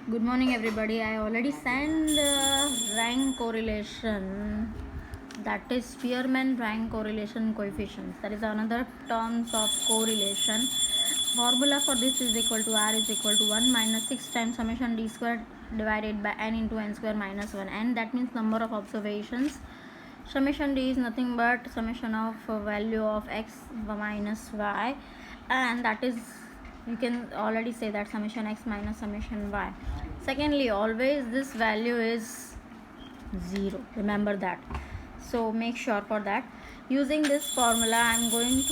Good morning, everybody. I already sent rank correlation, that is Spearman rank correlation coefficients. That is another terms of correlation. Formula for this is equal to R is equal to 1 minus 6 times summation D squared divided by n into n square minus 1. And that means number of observations. Summation D is nothing but summation of value of x minus y, and that is, you can already say that summation x minus summation y. Secondly, always this value is 0, remember that, so make sure for that. Using this formula I'm going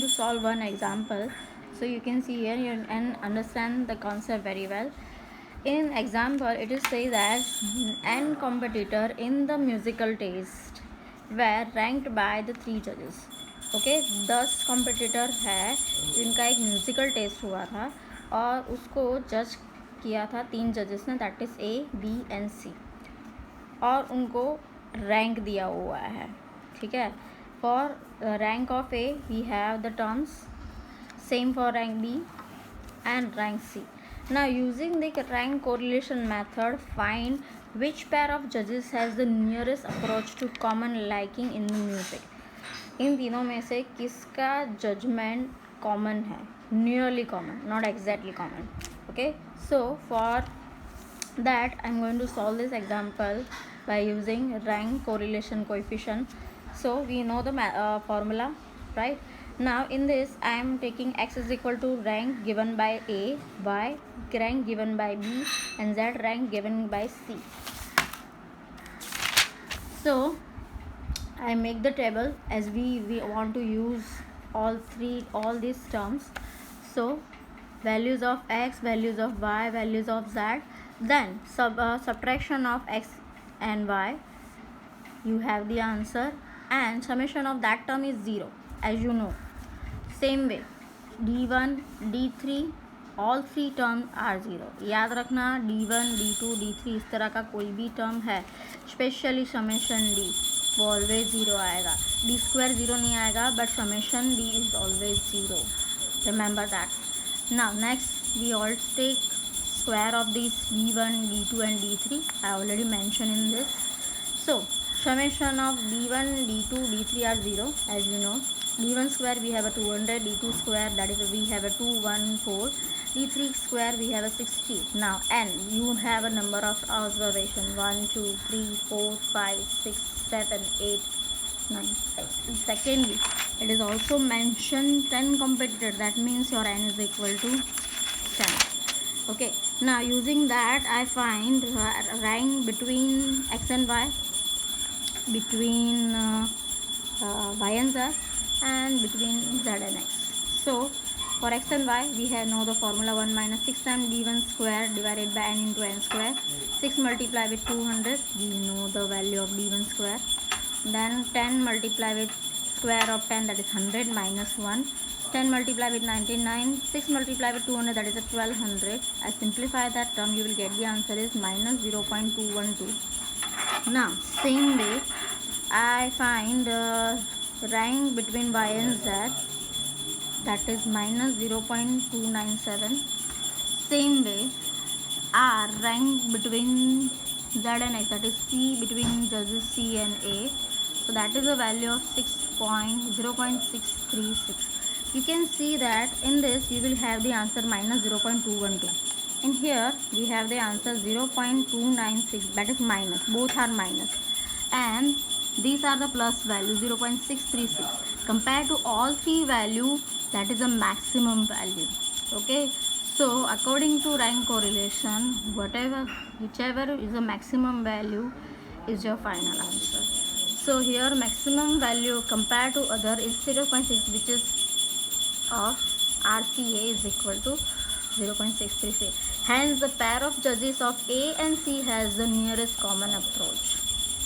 to solve one example, so you can see here and understand the concept very well. In example, it is say that n competitor in the musical test were ranked by the 3 judges. Okay 10 competitor है जिनका एक musical taste हुआ था और उसको जज किया था 3 जजेस ने, that is A B and C, और उनको रैंक दिया हुआ है. ठीक है, for rank of A we have the terms same for rank B and rank C. Now using the rank correlation method, find which pair of judges has the nearest approach to common liking in the music. इन तीनों में से किसका judgement common है, nearly common, not exactly common. Okay, so for that I'm going to solve this example by using rank correlation coefficient. So we know the formula, right? Now in this I am taking x is equal to rank given by A, y rank given by B, and z rank given by C. So I make the table as we want to use all these terms. So values of x, values of y, values of z, then subtraction of x and y, you have the answer, and summation of that term is 0, as you know. Same way d1 d3 all three terms are 0. याद रखना d1 d2 d3 इस तरह का कोई भी term है, specially summation d, वो always 0 आएगा. d स्क्वायर 0 नहीं आएगा, but summation d is always 0. Remember that. Now next we all take square of these d1 d2 and d3. I already mentioned in this. So summation of d1 d2 d3 are 0, as you know. d1 square we have a 200, d2 square that is we have a 214, d3 square we have a 60. Now n, you have a number of observation 1 2 3 4 5 6 7 8 9 10. Secondly, it is also mentioned 10 competitors, that means your n is equal to 10. Okay, now using that I find rank between x and y, between y and z, and between z and x. So for x and y we have know the formula 1 minus 6 times d1 square divided by n into n square. 6 multiply with 200, we know the value of d1 square. Then 10 multiply with square of 10, that is 100, minus 1. 10 multiply with 99, 6 multiply with 200, that is a 1200. I simplify that term, you will get the answer is minus 0.212. Now same way I find rank between y and z, that is minus 0.297. Same way R rank between z and x, that is C between judges C and A, so that is a value of 0.636. You can see that in this you will have the answer minus 0.212. In here we have the answer 0.296, that is minus, both are minus, and these are the plus value 0.636. Compared to all three value, that is a maximum value. Okay, so according to rank correlation, whichever is the maximum value is your final answer. So here maximum value compared to other is 0.6, which is of RCA is equal to 0.636. Hence the pair of judges of A and C has the nearest common approach.